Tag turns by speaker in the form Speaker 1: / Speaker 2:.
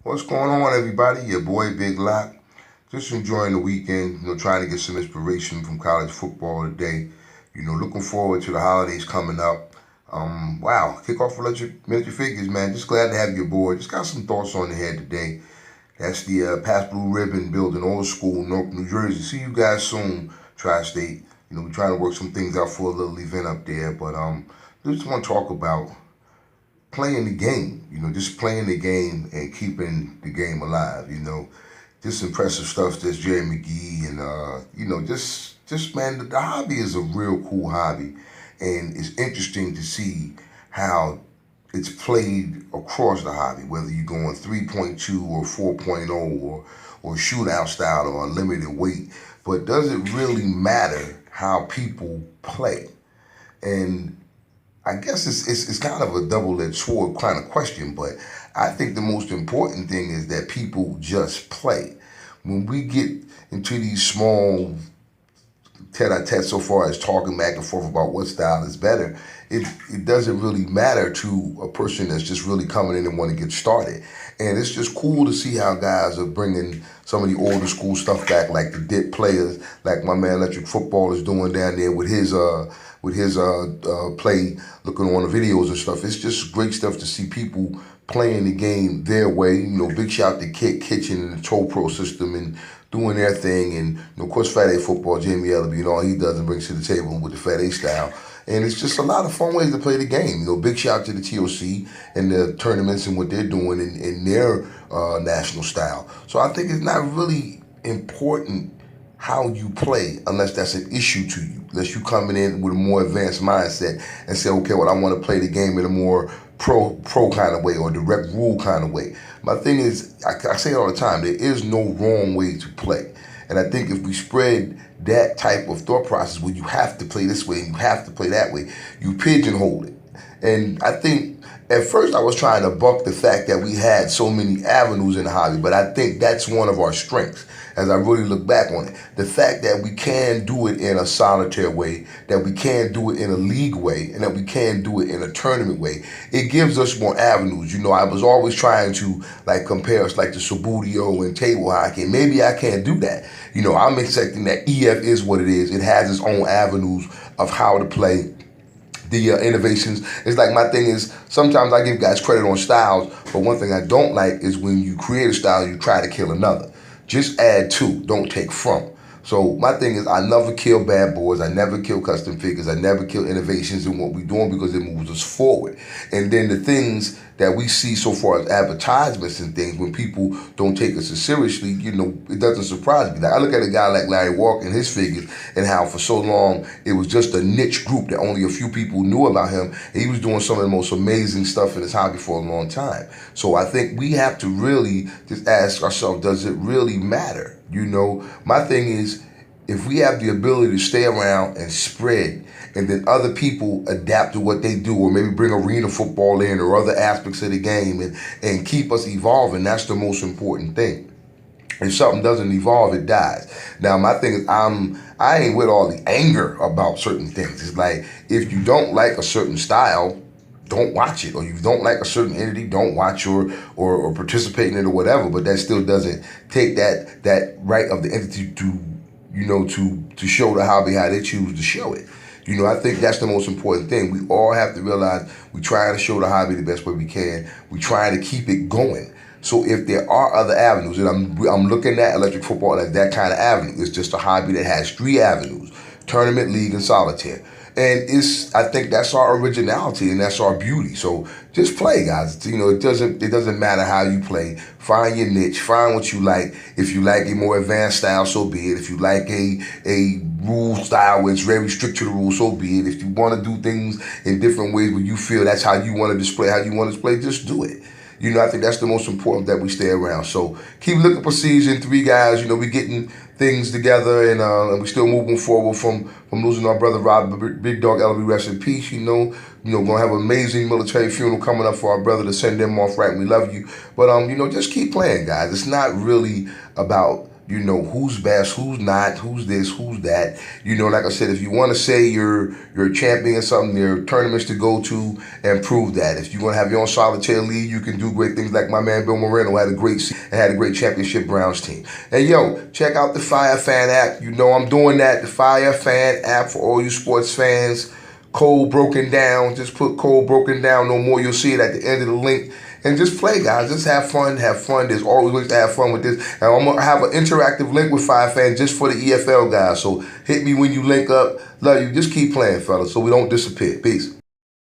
Speaker 1: What's going on, everybody? Your boy Big Lock. Just enjoying the weekend, trying to get some inspiration from college football today. Looking forward to the holidays coming up. Wow, kick off for Miniature Figures, man. Just glad to have you aboard. Just got some thoughts on the head today. That's the Past Blue Ribbon building, old school, Newark, New Jersey. See you guys soon, Tri-State. We're trying to work some things out for a little event up there. But just want to talk about playing the game, just playing the game and keeping the game alive, just impressive stuff. That's Jerry McGee and just man, the hobby is a real cool hobby, and it's interesting to see how it's played across the hobby. Whether you're going 3.2 or 4.0 or shootout style or unlimited weight, but does it really matter how people play? And I guess it's kind of a double-edged sword kind of question, but I think the most important thing is that people just play. When we get into these small tete-a-tete so far as talking back and forth about what style is better, it doesn't really matter to a person that's just really coming in and want to get started. And it's just cool to see how guys are bringing some of the older school stuff back, like the dip players, like my man Electric Football is doing down there with his play, looking on the videos and stuff. It's just great stuff to see people playing the game their way. Big shout to Kit Kitchen and the Toe Pro system and doing their thing. And of course, Fat A Football, Jamie Ellaby, and all he does and brings to the table with the Fat A style. And it's just a lot of fun ways to play the game. Big shout to the TOC and the tournaments and what they're doing in their national style. So I think it's not really important how you play unless that's an issue to you. Unless you coming in with a more advanced mindset and say, okay, well, I want to play the game in a more pro kind of way or direct rule kind of way. My thing is, I say it all the time, there is no wrong way to play. And I think if we spread that type of thought process where you have to play this way and you have to play that way, you pigeonhole it. And I think at first I was trying to buck the fact that we had so many avenues in the hobby, but I think that's one of our strengths as I really look back on it. The fact that we can do it in a solitaire way, that we can do it in a league way, and that we can do it in a tournament way, it gives us more avenues. I was always trying to compare us like the Subbuteo and table hockey, and maybe I can't do that. I'm accepting that EF is what it is. It has its own avenues of how to play the innovations. It's like my thing is sometimes I give guys credit on styles, but one thing I don't like is when you create a style, you try to kill another. Just add to, don't take from. So my thing is I never kill bad boys. I never kill custom figures. I never kill innovations in what we're doing because it moves us forward. And then the things that we see so far as advertisements and things, when people don't take us as seriously, it doesn't surprise me. Like I look at a guy like Larry Walker and his figures and how for so long it was just a niche group that only a few people knew about him. And he was doing some of the most amazing stuff in his hobby for a long time. So I think we have to really just ask ourselves, does it really matter? My thing is, if we have the ability to stay around and spread, and then other people adapt to what they do, or maybe bring arena football in or other aspects of the game and keep us evolving, that's the most important thing. If something doesn't evolve, it dies. Now, my thing is, I ain't with all the anger about certain things. It's like, if you don't like a certain style, don't watch it, or you don't like a certain entity, don't watch or participate in it or whatever. But that still doesn't take that right of the entity to show the hobby how they choose to show it. I think that's the most important thing. We all have to realize we try to show the hobby the best way we can. We try to keep it going. So if there are other avenues, and I'm looking at Electric Football as that kind of avenue. It's just a hobby that has 3 avenues: tournament, league, and solitaire. And I think that's our originality and that's our beauty. So just play, guys. It doesn't matter how you play. Find your niche. Find what you like. If you like a more advanced style, so be it. If you like a rule style where it's very strict to the rules, so be it. If you want to do things in different ways where you feel that's how you want to display, just do it. I think that's the most important, that we stay around. So keep looking for season 3, guys. We getting things together and we still moving forward from losing our brother Rob, Big Dog Ellaby, rest in peace. Gonna have an amazing military funeral coming up for our brother to send them off right. We love you, but just keep playing, guys. It's not really about You know who's best, who's not, who's this, who's that. You know, like I said, if you want to say you're a champion or something, there are tournaments to go to and prove that. If you want to have your own solitaire league, you can do great things like my man Bill Moreno had a great championship Browns team. And yo, check out the Fire Fan app. You know I'm doing that. The Fire Fan app for all you sports fans. Code broken down. Just put code broken down. No more. You'll see it at the end of the link. And just play, guys. Just have fun. Have fun. There's always ways to have fun with this. And I'm going to have an interactive link with Fire Fan just for the EFL guys. So hit me when you link up. Love you. Just keep playing, fellas, so we don't disappear. Peace.